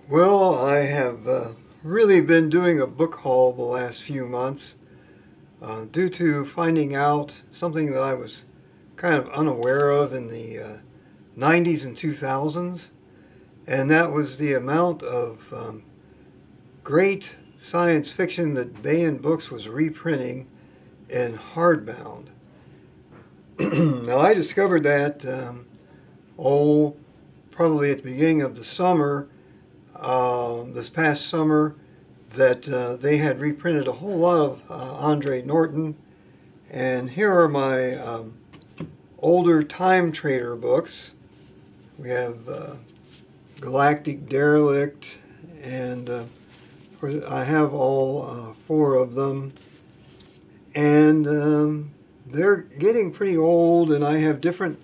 Well, I have really been doing a book haul the last few months due to finding out something that I was kind of unaware of in the 90s and 2000s, and that was the amount of great science fiction that Baen Books was reprinting in hardbound. Now, I discovered that, probably at the beginning of the summer, this past summer, that they had reprinted a whole lot of Andre Norton. And here are my older Time Trader books. We have Galactic Derelict, and of course I have all four of them. And they're getting pretty old, and I have different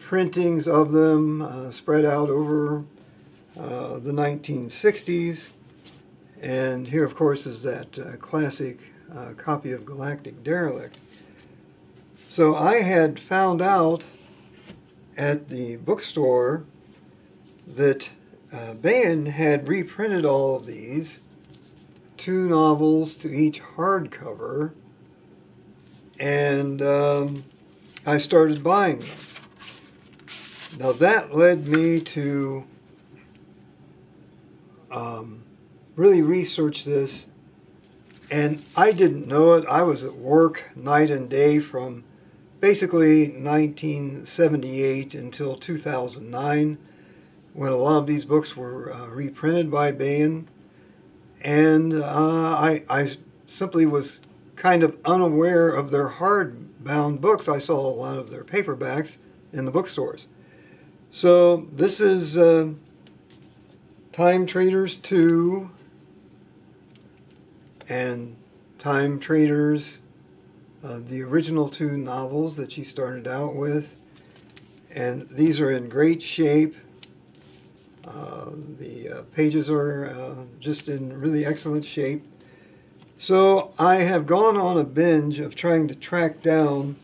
printings of them spread out over the 1960s. And here, of course, is that classic copy of Galactic Derelict. So I had found out at the bookstore that Baen had reprinted all of these, 2 novels to each hardcover, and I started buying them. Now that led me to really research this, and I didn't know it. I was at work night and day from basically 1978 until 2009, when a lot of these books were reprinted by Baen, and I simply was kind of unaware of their hardbound books. I saw a lot of their paperbacks in the bookstores. So this is Time Traders 2 and Time Traders, the original 2 novels that she started out with. And these are in great shape. The pages are just in really excellent shape. So I have gone on a binge of trying to track down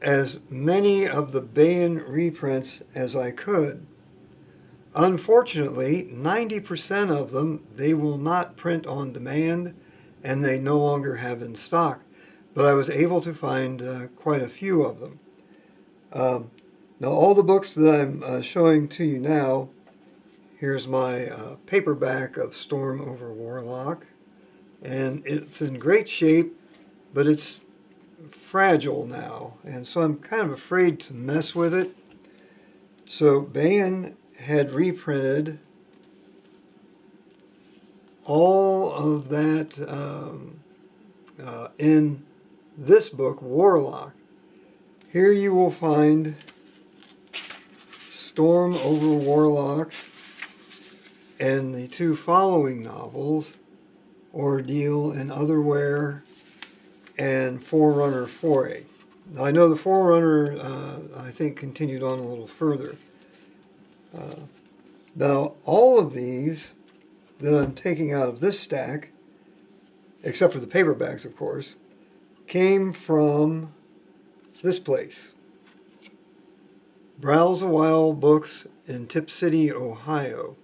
as many of the Baen reprints as I could. Unfortunately, 90% of them they will not print on demand, and they no longer have in stock. But I was able to find quite a few of them. Now, all the books that I'm showing to you now, here's my paperback of Storm Over Warlock, and it's in great shape, but it's fragile now, and so I'm kind of afraid to mess with it. So Baen had reprinted all of that in this book, Warlock. Here you will find Storm Over Warlock and the 2 following novels, Ordeal and Otherwhere, and Forerunner 4A. Now, I know the Forerunner, I think, continued on a little further. Now, all of these that I'm taking out of this stack, except for the paperbacks, of course, came from this place, Browse a While Books in Tip City, Ohio.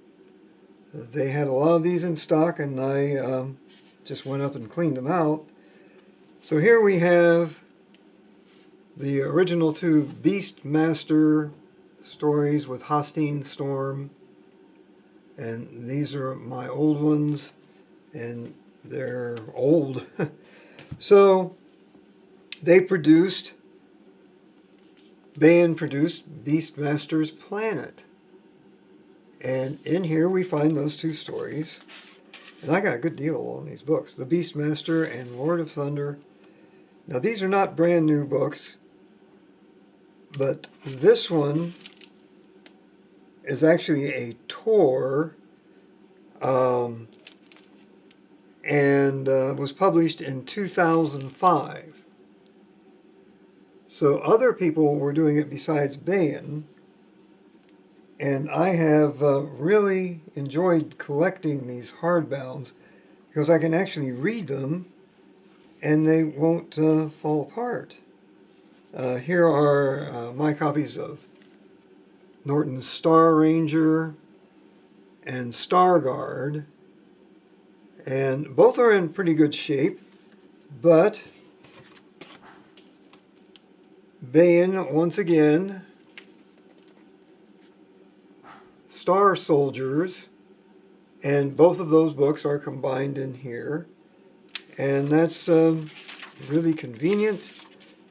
They had a lot of these in stock, and I just went up and cleaned them out. So here we have the original 2 Beastmaster stories with Hostine Storm, and these are my old ones, and they're old. So Baen produced Beastmaster's Planet, and in here we find those 2 stories, and I got a good deal on these books, The Beastmaster and Lord of Thunder. Now, these are not brand new books, but this one is actually a tour, and was published in 2005. So other people were doing it besides Baen, and I have really enjoyed collecting these hardbounds because I can actually read them and they won't fall apart. Here are my copies of Norton's Star Ranger and Stargard, and both are in pretty good shape, but Baen, once again, Star Soldiers, and both of those books are combined in here, and that's really convenient,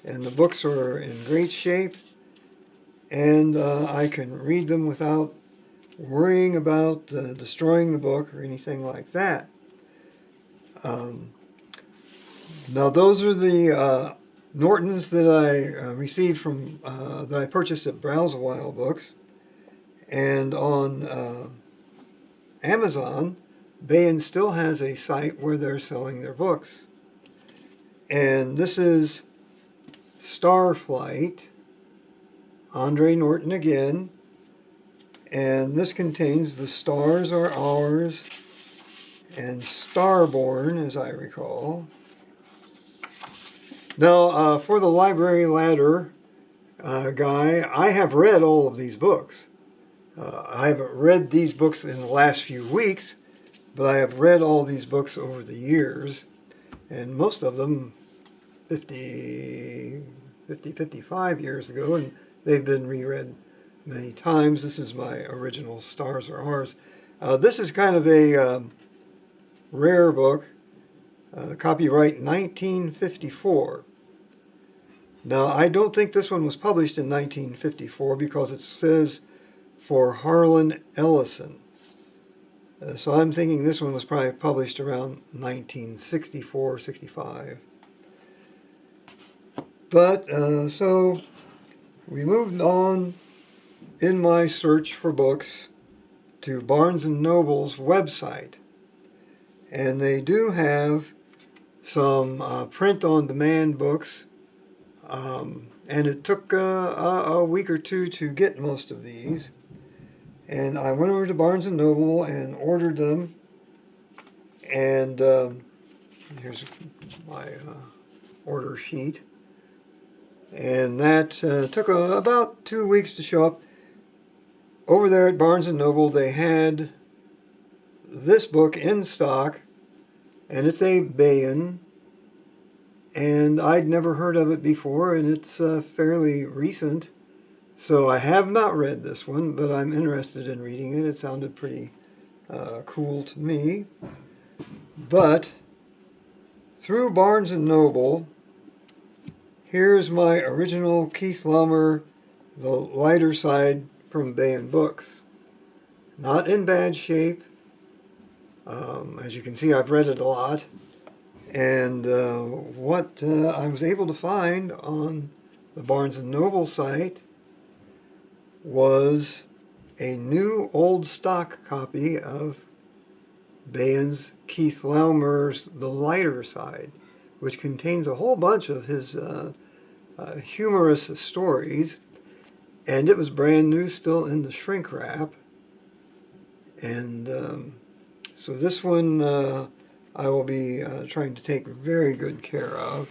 and the books are in great shape, and I can read them without worrying about destroying the book or anything like that. Now those are the Nortons that I received from, that I purchased at Browse-A-While Books. And on Amazon, Baen still has a site where they're selling their books. And this is Starflight, Andre Norton again. And this contains The Stars Are Ours and Starborn, as I recall. Now, for the Library Ladder guy, I have read all of these books. I haven't read these books in the last few weeks, but I have read all these books over the years, and most of them 55 years ago, and they've been reread many times. This is my original Stars Are Ours. This is kind of a rare book, copyright 1954. Now, I don't think this one was published in 1954 because it says for Harlan Ellison. So I'm thinking this one was probably published around 1964, 65. But, so we moved on in my search for books to Barnes & Noble's website. And they do have some print-on-demand books, and it took a week or two to get most of these. And I went over to Barnes & Noble and ordered them, and here's my order sheet. And that took about 2 weeks to show up. Over there at Barnes & Noble, they had this book in stock, and it's a Baen, and I'd never heard of it before, and it's fairly recent. So I have not read this one, but I'm interested in reading it. It sounded pretty cool to me. But through Barnes & Noble, here's my original Keith Laumer, The Lighter Side from Baen Books. Not in bad shape. As you can see, I've read it a lot. And what I was able to find on the Barnes & Noble site was a new old stock copy of Baen's Keith Laumer's The Lighter Side, which contains a whole bunch of his humorous stories, and it was brand new, still in the shrink wrap. And so this one I will be trying to take very good care of.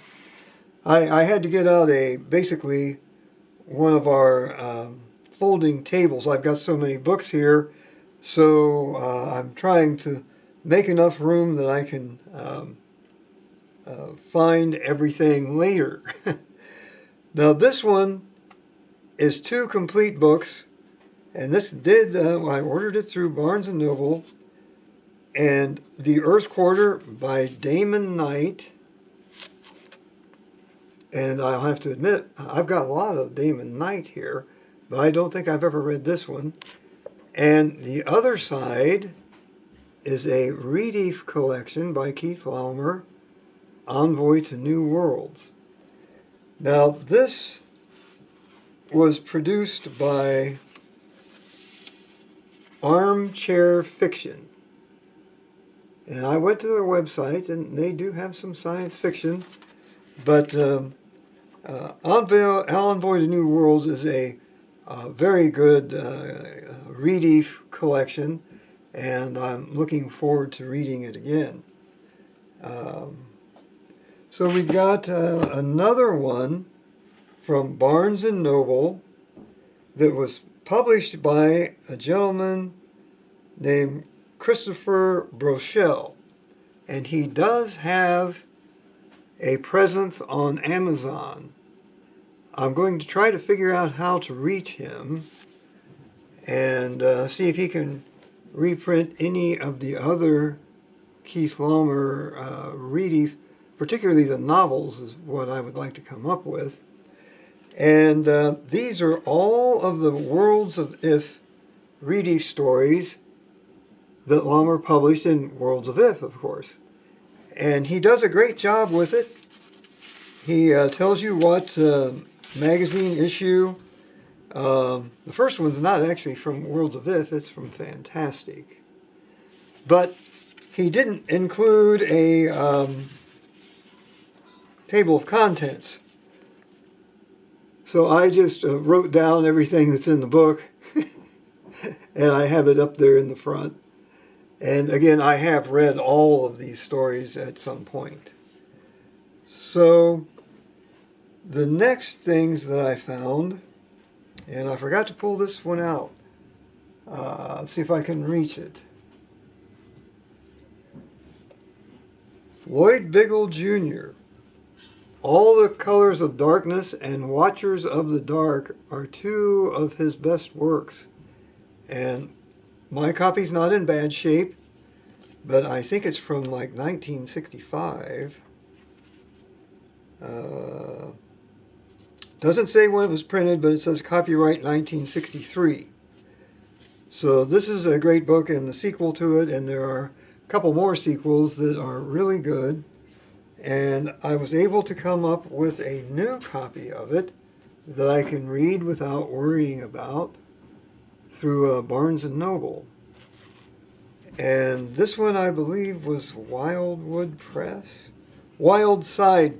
I had to get out basically one of our folding tables. I've got so many books here, so I'm trying to make enough room that I can find everything later. Now this one is 2 complete books, and this I ordered it through Barnes & Noble, and The Earth Quarter by Damon Knight. And I'll have to admit, I've got a lot of Damon Knight here, but I don't think I've ever read this one. And The Other Side is a Redief collection by Keith Laumer, Envoy to New Worlds. Now, this was produced by Armchair Fiction. And I went to their website, and they do have some science fiction, but Envoy to New Worlds is a very good Redief collection, and I'm looking forward to reading it again. So we've got another one from Barnes & Noble that was published by a gentleman named Christopher Brochelle, and he does have a presence on Amazon. I'm going to try to figure out how to reach him and see if he can reprint any of the other Keith Laumer Reedy, particularly the novels, is what I would like to come up with. And these are all of the Worlds of If Reedy stories that Laumer published in Worlds of If, of course. And he does a great job with it. He tells you what magazine issue. The first one's not actually from Worlds of If, it's from Fantastic. But he didn't include a table of contents. So I just wrote down everything that's in the book, and I have it up there in the front. And again, I have read all of these stories at some point. So the next things that I found, and I forgot to pull this one out. Let's see if I can reach it. Lloyd Biggle Jr. All the Colors of Darkness and Watchers of the Dark are two of his best works. And my copy's not in bad shape, but I think it's from like 1965. Doesn't say when it was printed, but it says copyright 1963. So this is a great book and the sequel to it, and there are a couple more sequels that are really good. And I was able to come up with a new copy of it that I can read without worrying about through Barnes & Noble. And this one, I believe, was Wildside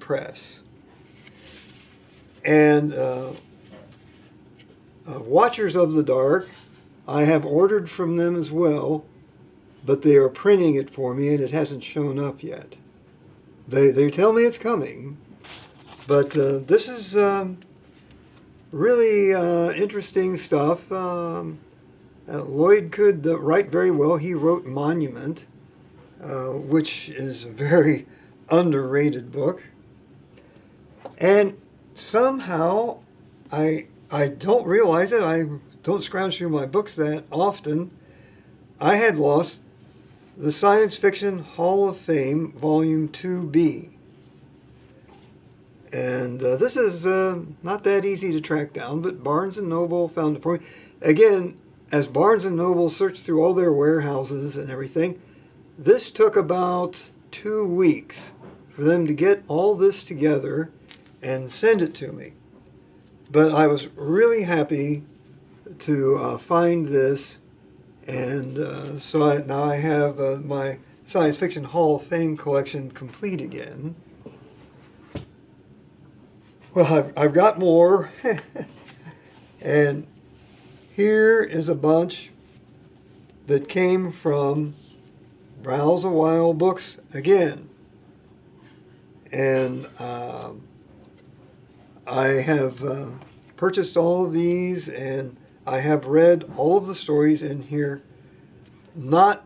Press. And Watchers of the Dark, I have ordered from them as well, but they are printing it for me and it hasn't shown up yet. They tell me it's coming, but this is really interesting stuff. Lloyd could write very well. He wrote Monument, which is a very underrated book. And somehow, I don't realize it, I don't scrounge through my books that often, I had lost the Science Fiction Hall of Fame, Volume 2B. And this is not that easy to track down, but Barnes & Noble found it for me. Again, as Barnes & Noble searched through all their warehouses and everything, this took about 2 weeks for them to get all this together and send it to me. But I was really happy to find this. And so now I have my Science Fiction Hall of Fame collection complete again. Well, I've got more. And here is a bunch that came from Browse a While Books again. And I have purchased all of these, and I have read all of the stories in here, not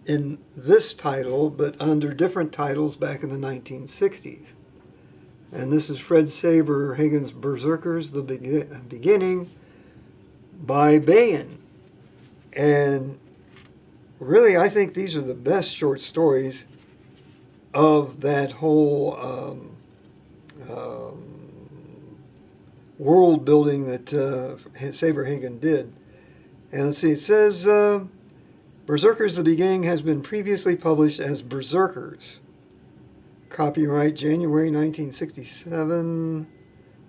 in this title, but under different titles back in the 1960s. And this is Fred Saberhagen's Berserkers, the Beginning, by Baen. And really, I think these are the best short stories of that whole world building that Saberhagen did. And let's see, it says Berserkers the Beginning has been previously published as Berserkers. Copyright January 1967,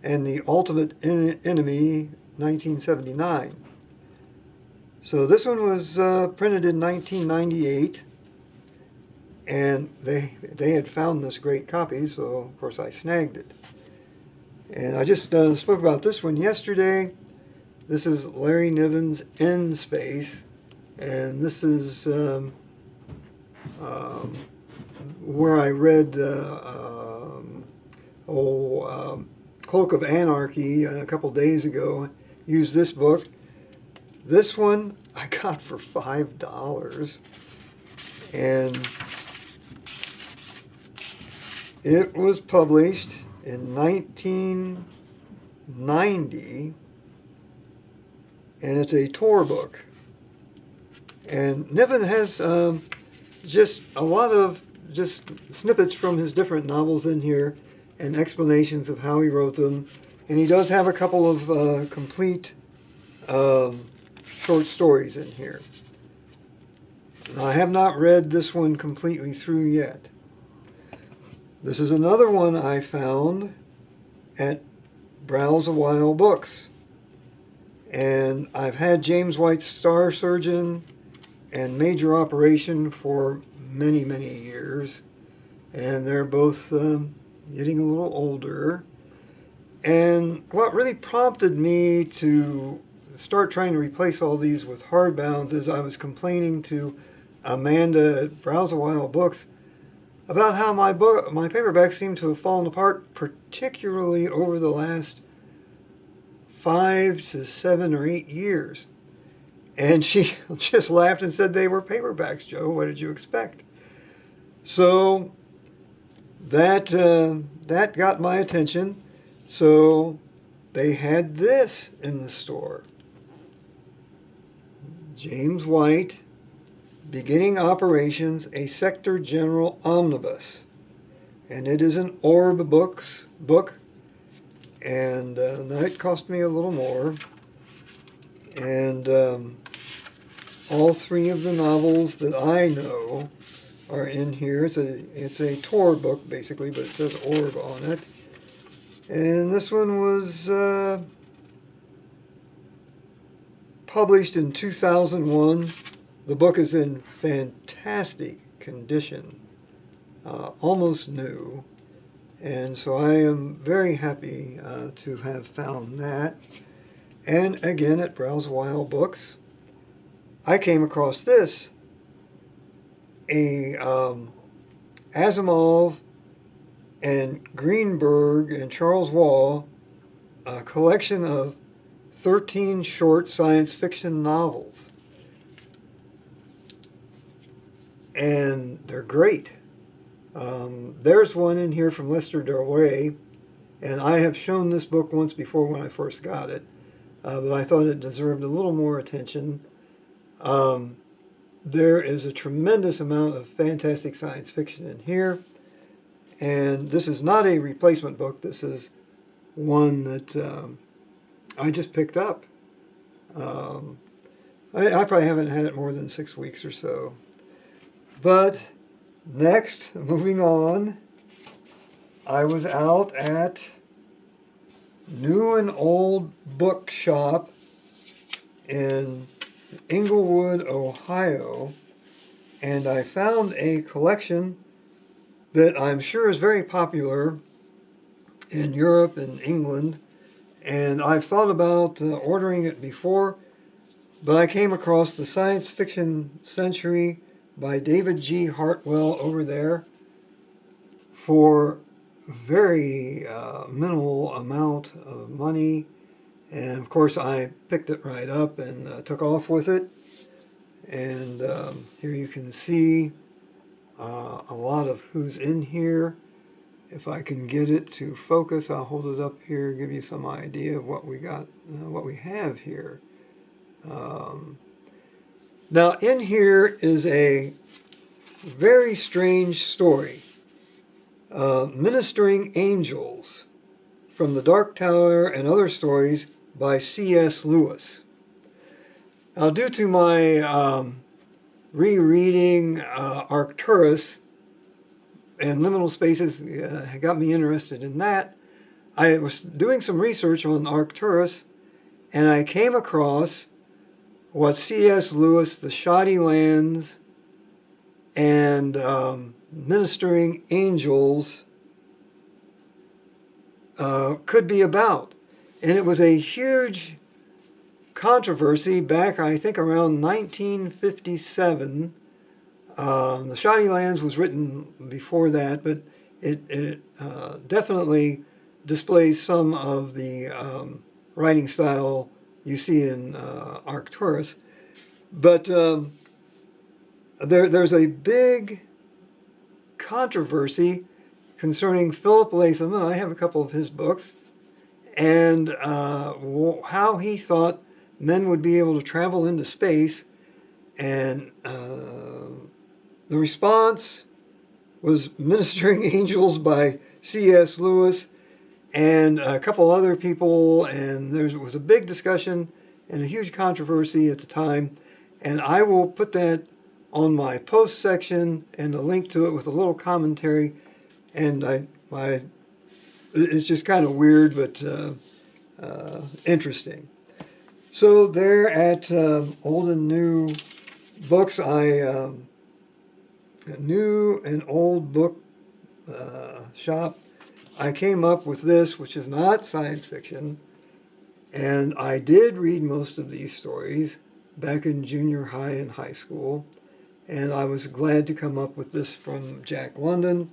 and The Ultimate Enemy 1979. So this one was printed in 1998, and they had found this great copy, so of course I snagged it. And I just spoke about this one yesterday. This is Larry Niven's End Space, and this is where I read Cloak of Anarchy a couple days ago. Used this book. This one I got for $5, and it was published in 1990, and it's a tour book. And Niven has just a lot of just snippets from his different novels in here and explanations of how he wrote them. And he does have a couple of complete short stories in here. Now, I have not read this one completely through yet. This is another one I found at Browse a While Books. And I've had James White's Star Surgeon and Major Operation for many, many years. And they're both getting a little older. And what really prompted me to start trying to replace all these with hardbounds is I was complaining to Amanda at Browse a While Books about how my paperbacks seem to have fallen apart, particularly over the last 5 to 7 or 8 years. And she just laughed and said they were paperbacks, Joe. What did you expect? So that got my attention. So they had this in the store. James White, Beginning Operations, a Sector General Omnibus. And it is an Orb book. And that cost me a little more. And all 3 of the novels that I know are in here. It's a tour book, basically, but it says Orb on it. And this one was published in 2001. The book is in fantastic condition, almost new. And so I am very happy to have found that. And again, at Browse a While Books, I came across this, a Asimov and Greenberg and Charles Waugh, a collection of 13 short science fiction novels. And they're great. There's one in here from Lester Del Rey, and I have shown this book once before when I first got it, but I thought it deserved a little more attention. There is a tremendous amount of fantastic science fiction in here, and this is not a replacement book. This is one that I just picked up. I probably haven't had it more than 6 weeks or so. But next, moving on, I was out at New and Old Bookshop in Englewood, Ohio, and I found a collection that I'm sure is very popular in Europe and England, and I've thought about ordering it before, but I came across The Science Fiction Century by David G. Hartwell over there for a very minimal amount of money. And of course I picked it right up and took off with it. And here you can see a lot of who's in here. If I can get it to focus, I'll hold it up here, give you some idea of what we got, what we have here. Now, in here is a very strange story. Ministering Angels from the Dark Tower and Other Stories by C.S. Lewis. Now, due to my rereading Arcturus and Liminal Spaces, got me interested in that. I was doing some research on Arcturus, and I came across what C.S. Lewis, The Shoddy Lands, and Ministering Angels could be about. And it was a huge controversy back, I think, around 1957. The Shoddy Lands was written before that, but it definitely displays some of the writing style you see in Arcturus. But there's a big controversy concerning Philip Latham, and I have a couple of his books, and how he thought men would be able to travel into space. And the response was Ministering Angels by C.S. Lewis and a couple other people, and there was a big discussion and a huge controversy at the time. And I will put that on my post section and a link to it with a little commentary. And it's just kind of weird, but interesting. So there at Old and New Books, New and Old Book Shop, I came up with this, which is not science fiction. And I did read most of these stories back in junior high and high school. And I was glad to come up with this from Jack London.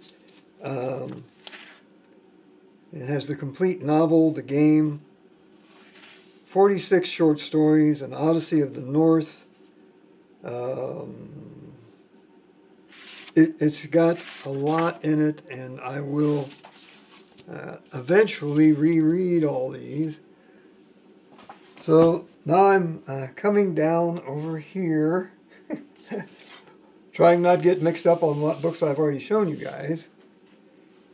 It has the complete novel, the game, 46 short stories, an Odyssey of the North. It's got a lot in it, and I will eventually reread all these. So now I'm coming down over here, trying not to get mixed up on what books I've already shown you guys.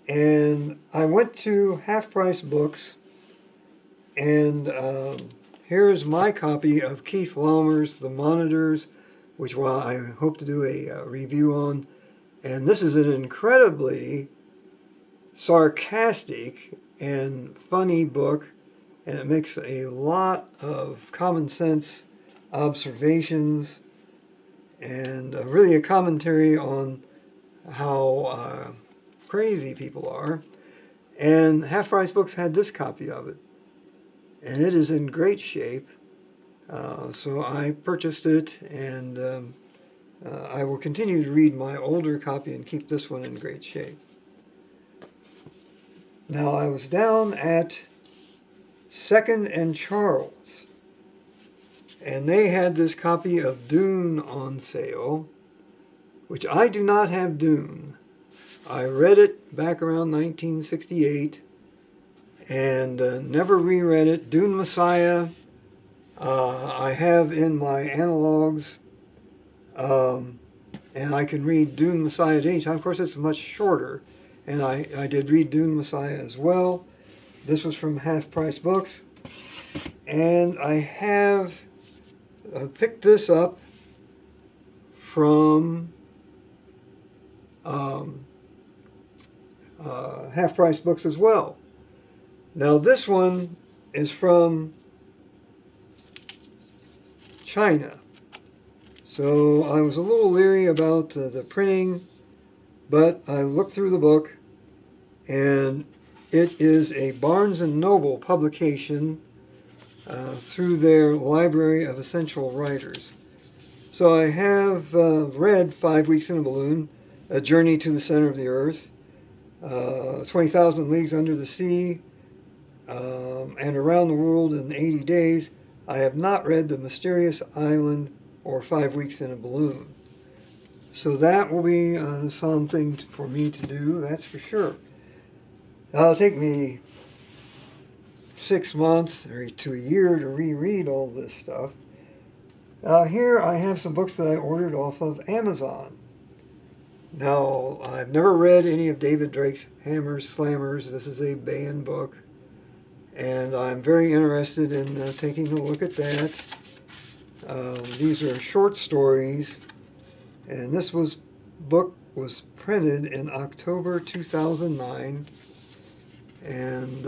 And I went to Half Price Books, and here's my copy of Keith Laumer's The Monitors, which I hope to do a review on. And this is an incredibly sarcastic and funny book, and it makes a lot of common sense observations and really a commentary on how crazy people are. And Half Price Books had this copy of it, and it is in great shape. So I purchased it, and I will continue to read my older copy and keep this one in great shape. Now, I was down at Second and Charles, and they had this copy of Dune on sale, which I do not have Dune. I read it back around 1968 and never reread it. Dune Messiah I have in my analogs, and I can read Dune Messiah at any time. Of course, it's much shorter, and I did read Dune Messiah as well. This was from Half Price Books, and I have picked this up from Half Price Books as well. Now this one is from China, so I was a little leery about the printing, but I looked through the book, and it is a Barnes & Noble publication through their Library of Essential Writers. So I have read 5 Weeks in a Balloon, A Journey to the Center of the Earth, 20,000 Leagues Under the Sea, and Around the World in 80 Days. I have not read The Mysterious Island or 5 Weeks in a Balloon. So that will be something for me to do, that's for sure. It'll take me 6 months or to a year to reread all this stuff. Here I have some books that I ordered off of Amazon. Now, I've never read any of David Drake's Hammers, Slammers. This is a Baen book, and I'm very interested in taking a look at that. These are short stories, and this book was printed in October 2009, and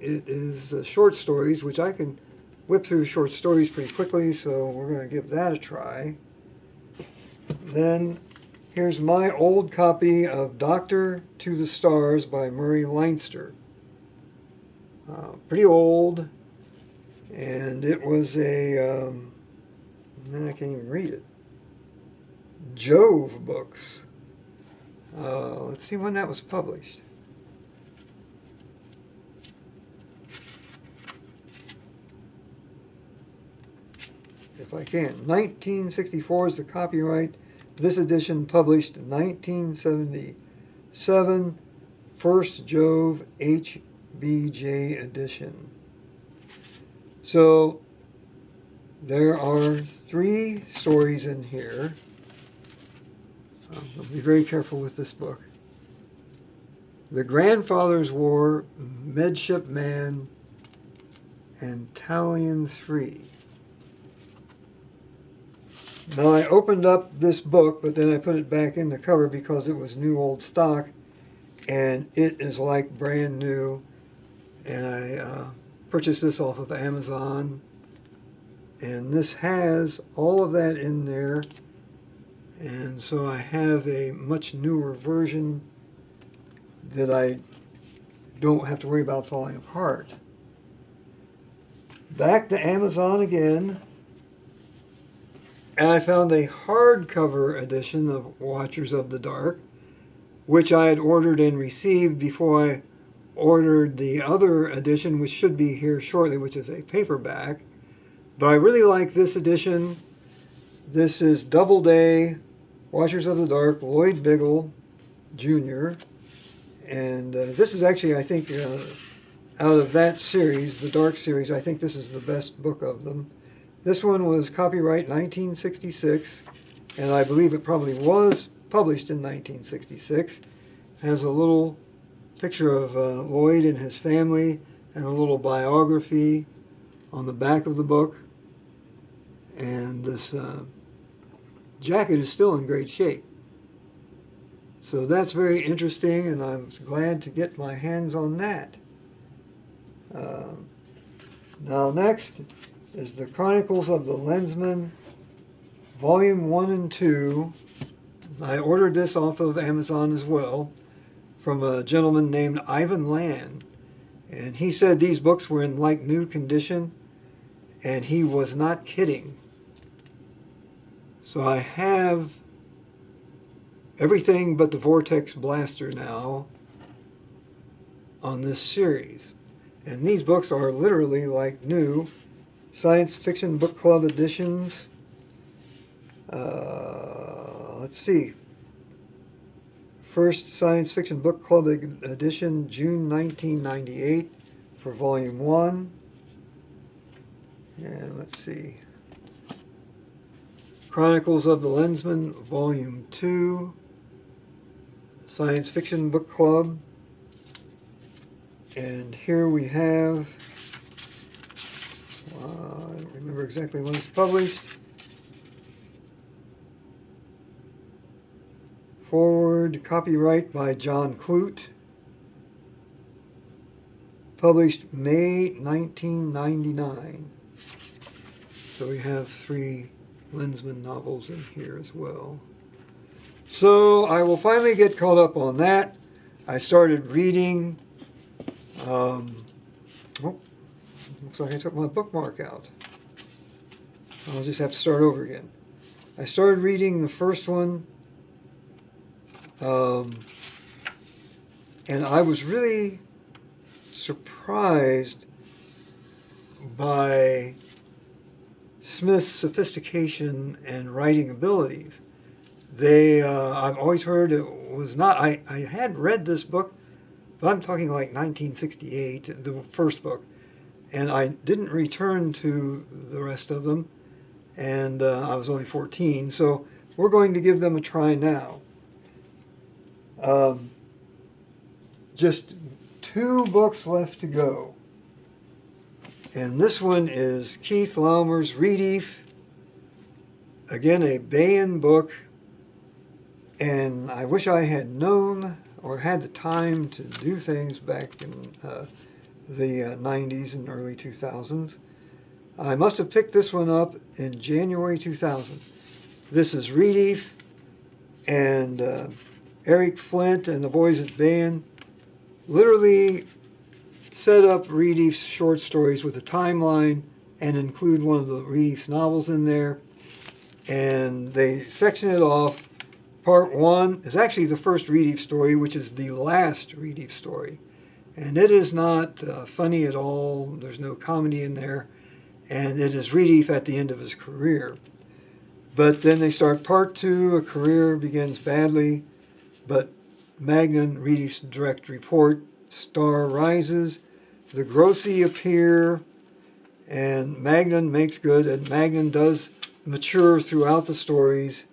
it is short stories, which I can whip through short stories pretty quickly, so we're going to give that a try. Then here's my old copy of Doctor to the Stars by Murray Leinster. Pretty old, and it was I can't even read it. Jove Books. Let's see when that was published. if I can. 1964 is the copyright. This edition published in 1977, First Jove HBJ edition. So there are 3 stories in here. I'll be very careful with this book. The Grandfather's War, Midshipman, and Talion 3. Now I opened up this book, but then I put it back in the cover because it was new old stock, and it is like brand new. And I purchased this off of Amazon, and this has all of that in there, and so I have a much newer version that I don't have to worry about falling apart. Back to Amazon again, and I found a hardcover edition of Watchers of the Dark, which I had ordered and received before I ordered the other edition, which should be here shortly, which is a paperback. But I really like this edition. This is Doubleday, Watchers of the Dark, Lloyd Biggle Jr. And this is actually, I think, out of that series, the Dark series, I think this is the best book of them. This one was copyright 1966, and I believe it probably was published in 1966. Has a little picture of Lloyd and his family and a little biography on the back of the book. And this jacket is still in great shape. So that's very interesting, and I'm glad to get my hands on that. Now next is the Chronicles of the Lensman, Volume 1 and 2. I ordered this off of Amazon as well from a gentleman named Ivan Land. And he said these books were in like new condition, and he was not kidding. So I have everything but the Vortex Blaster now on this series. And these books are literally like new. Science Fiction Book Club editions. Let's see. First Science Fiction Book Club edition, June 1998 for Volume 1. And let's see. Chronicles of the Lensman, Volume 2. Science Fiction Book Club. And here we have, I don't remember exactly when it's published. Forward, copyright by John Clute. Published May 1999. So we have 3 Lensman novels in here as well. So I will finally get caught up on that. I started reading. Looks like I took my bookmark out. I'll just have to start over again. I started reading the first one, and I was really surprised by Smith's sophistication and writing abilities. I've always heard it was not, I had read this book, but I'm talking like 1968, the first book, and I didn't return to the rest of them, and I was only 14, so we're going to give them a try now. Just 2 books left to go. And this one is Keith Laumer's Redief. Again, a Baen book. And I wish I had known or had the time to do things back in the 90s and early 2000s. I must have picked this one up in January 2000. This is Redief, and Eric Flint and the boys at Baen literally set up Redief's short stories with a timeline and include one of the Redief's novels in there. And they section it off. Part 1 is actually the first Redief story, which is the last Redief story. And it is not funny at all. There's no comedy in there. and it is Reedief at the end of his career. But then they start part two. A career begins badly, but Magnan, Reedief's direct report, star rises. The Grossi appear, and Magnan makes good, and Magnan does mature throughout the stories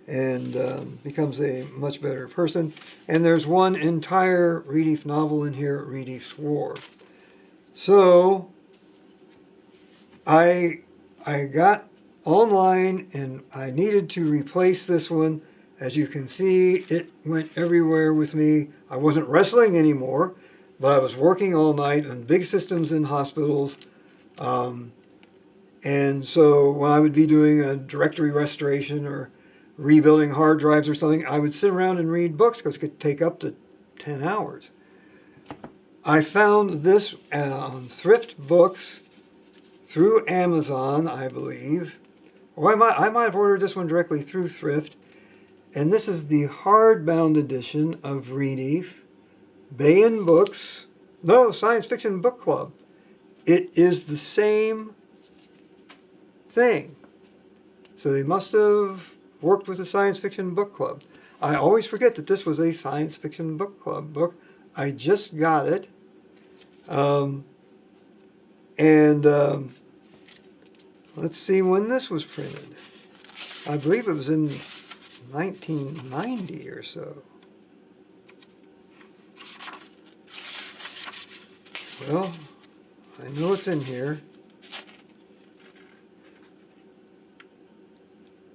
and becomes a much better person. And there's one entire Reedief novel in here, Reedief's War. So I got online and I needed to replace this one. As you can see, it went everywhere with me. I wasn't wrestling anymore, but I was working all night on big systems in hospitals. And so when I would be doing a directory restoration or rebuilding hard drives or something, I would sit around and read books because it could take up to 10 hours. I found this on Thrift Books through Amazon, I believe. Or I might have ordered this one directly through Thrift. And this is the hardbound edition of Reedief, Baen Books, no, Science Fiction Book Club. It is the same thing. So they must have worked with the Science Fiction Book Club. I always forget that this was a Science Fiction Book Club book. I just got it. Let's see when this was printed. I believe it was in 1990 or so. Well, I know it's in here.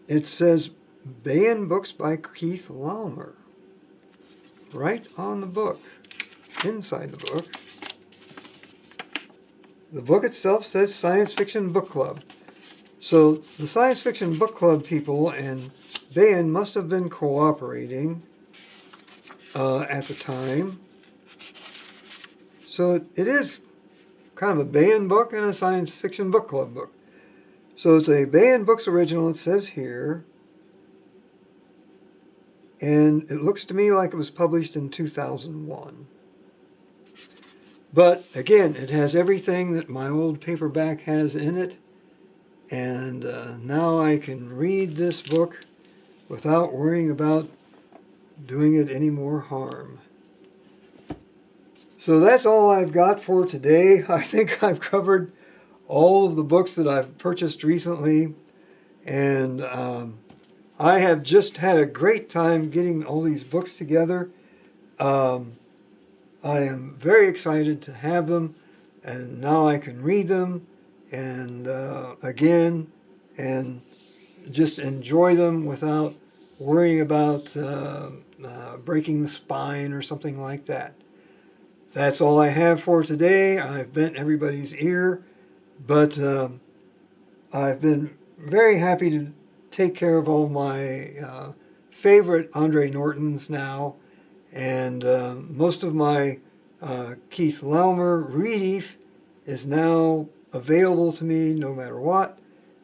It says Baen Books by Keith Laumer. Right on the book, inside the book. The book itself says Science Fiction Book Club. So the Science Fiction Book Club people and Baen must have been cooperating at the time. So it is kind of a Baen book and a Science Fiction Book Club book. So it's a Baen Books original, it says here. And it looks to me like it was published in 2001. But again, it has everything that my old paperback has in it. And now I can read this book without worrying about doing it any more harm. So that's all I've got for today. I think I've covered all of the books that I've purchased recently. And I have just had a great time getting all these books together. I am very excited to have them, and now I can read them and again and just enjoy them without worrying about breaking the spine or something like that. That's all I have for today. I've bent everybody's ear, but I've been very happy to take care of all my favorite Andre Nortons now, and most of my Keith Laumer Reedief is now available to me no matter what.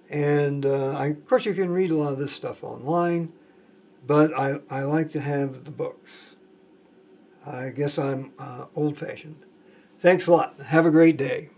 And of course you can read a lot of this stuff online, but I like to have the books. I guess I'm old-fashioned. Thanks a lot. Have a great day.